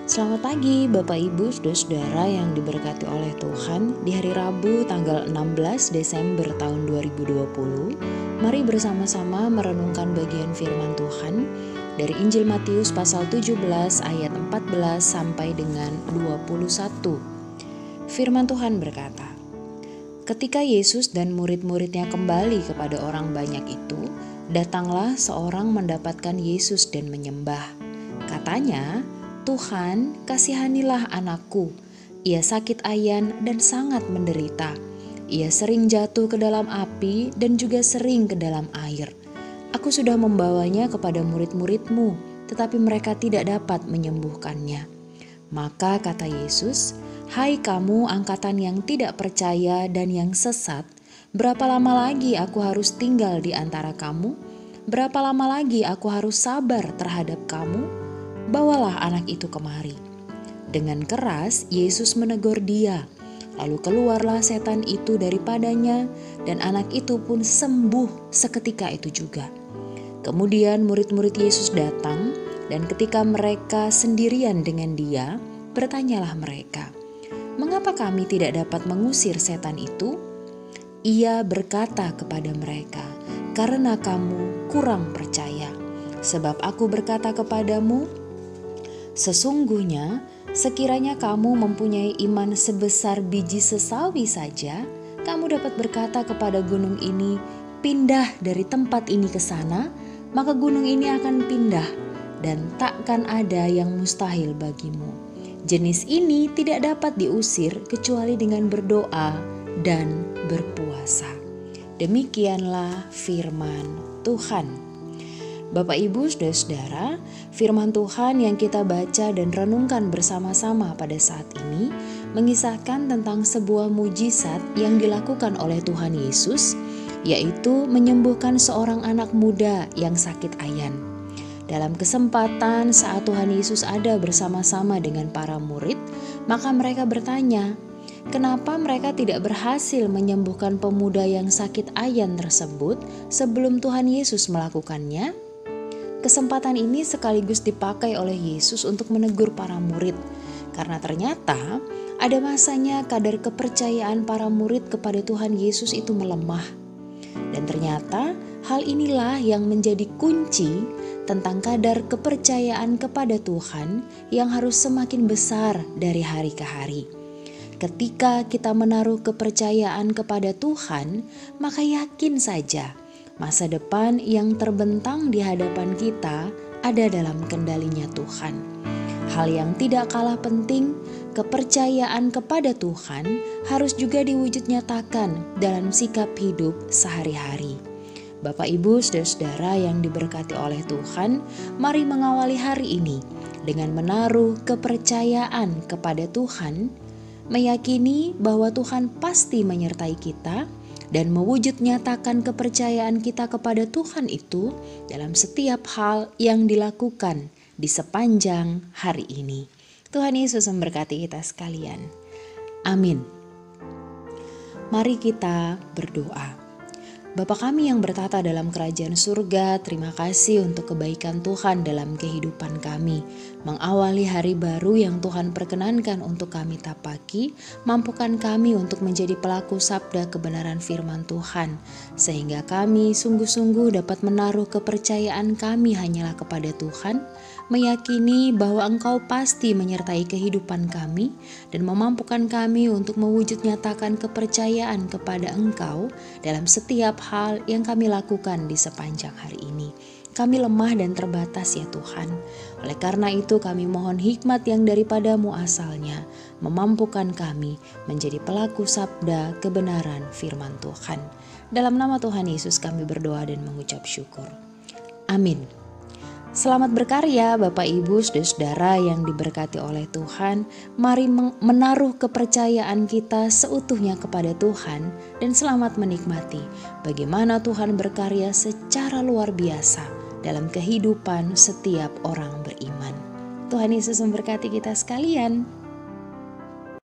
Selamat pagi Bapak Ibu Saudara-saudara yang diberkati oleh Tuhan. Di hari Rabu tanggal 16 Desember tahun 2020, mari bersama-sama merenungkan bagian firman Tuhan dari Injil Matius pasal 17 ayat 14 sampai dengan 21. Firman Tuhan berkata, ketika Yesus dan murid-muridnya kembali kepada orang banyak itu, datanglah seorang mendapatkan Yesus dan menyembah. Katanya, Tuhan, kasihanilah anakku. Ia sakit ayan dan sangat menderita. Ia sering jatuh ke dalam api dan juga sering ke dalam air. Aku sudah membawanya kepada murid-muridmu, tetapi mereka tidak dapat menyembuhkannya. Maka kata Yesus, hai kamu angkatan yang tidak percaya dan yang sesat, berapa lama lagi aku harus tinggal di antara kamu? Berapa lama lagi aku harus sabar terhadap kamu? Bawalah anak itu kemari. Dengan keras Yesus menegur dia. Lalu keluarlah setan itu daripadanya dan anak itu pun sembuh seketika itu juga. Kemudian murid-murid Yesus datang dan ketika mereka sendirian dengan dia, bertanyalah mereka, mengapa kami tidak dapat mengusir setan itu? Ia berkata kepada mereka, karena kamu kurang percaya. Sebab aku berkata kepadamu, sesungguhnya, sekiranya kamu mempunyai iman sebesar biji sesawi saja, kamu dapat berkata kepada gunung ini, pindah dari tempat ini ke sana, maka gunung ini akan pindah, dan takkan ada yang mustahil bagimu. Jenis ini tidak dapat diusir kecuali dengan berdoa dan berpuasa. Demikianlah firman Tuhan. Bapak Ibu Saudara-saudara, firman Tuhan yang kita baca dan renungkan bersama-sama pada saat ini mengisahkan tentang sebuah mujizat yang dilakukan oleh Tuhan Yesus, yaitu menyembuhkan seorang anak muda yang sakit ayan. Dalam kesempatan saat Tuhan Yesus ada bersama-sama dengan para murid, maka mereka bertanya, kenapa mereka tidak berhasil menyembuhkan pemuda yang sakit ayan tersebut sebelum Tuhan Yesus melakukannya? Kesempatan ini sekaligus dipakai oleh Yesus untuk menegur para murid, karena ternyata ada masanya kadar kepercayaan para murid kepada Tuhan Yesus itu melemah. Dan ternyata hal inilah yang menjadi kunci tentang kadar kepercayaan kepada Tuhan yang harus semakin besar dari hari ke hari. Ketika kita menaruh kepercayaan kepada Tuhan, maka yakin saja masa depan yang terbentang di hadapan kita ada dalam kendalinya Tuhan. Hal yang tidak kalah penting, kepercayaan kepada Tuhan harus juga diwujud nyatakan dalam sikap hidup sehari-hari. Bapak Ibu Saudara-saudara yang diberkati oleh Tuhan, mari mengawali hari ini dengan menaruh kepercayaan kepada Tuhan, meyakini bahwa Tuhan pasti menyertai kita, dan mewujud nyatakan kepercayaan kita kepada Tuhan itu dalam setiap hal yang dilakukan di sepanjang hari ini. Tuhan Yesus memberkati kita sekalian. Amin. Mari kita berdoa. Bapa kami yang bertata dalam kerajaan surga, terima kasih untuk kebaikan Tuhan dalam kehidupan kami. Mengawali hari baru yang Tuhan perkenankan untuk kami tapaki, mampukan kami untuk menjadi pelaku sabda kebenaran firman Tuhan, sehingga kami sungguh-sungguh dapat menaruh kepercayaan kami hanyalah kepada Tuhan, meyakini bahwa Engkau pasti menyertai kehidupan kami dan memampukan kami untuk mewujud nyatakan kepercayaan kepada Engkau dalam setiap hal yang kami lakukan di sepanjang hari ini. Kami lemah dan terbatas ya Tuhan. Oleh karena itu kami mohon hikmat yang daripadamu asalnya, memampukan kami menjadi pelaku sabda kebenaran firman Tuhan. Dalam nama Tuhan Yesus kami berdoa dan mengucap syukur. Amin. Selamat berkarya Bapak Ibu Saudara-saudara yang diberkati oleh Tuhan. Mari menaruh kepercayaan kita seutuhnya kepada Tuhan dan selamat menikmati bagaimana Tuhan berkarya secara luar biasa dalam kehidupan setiap orang beriman. Tuhan Yesus memberkati kita sekalian.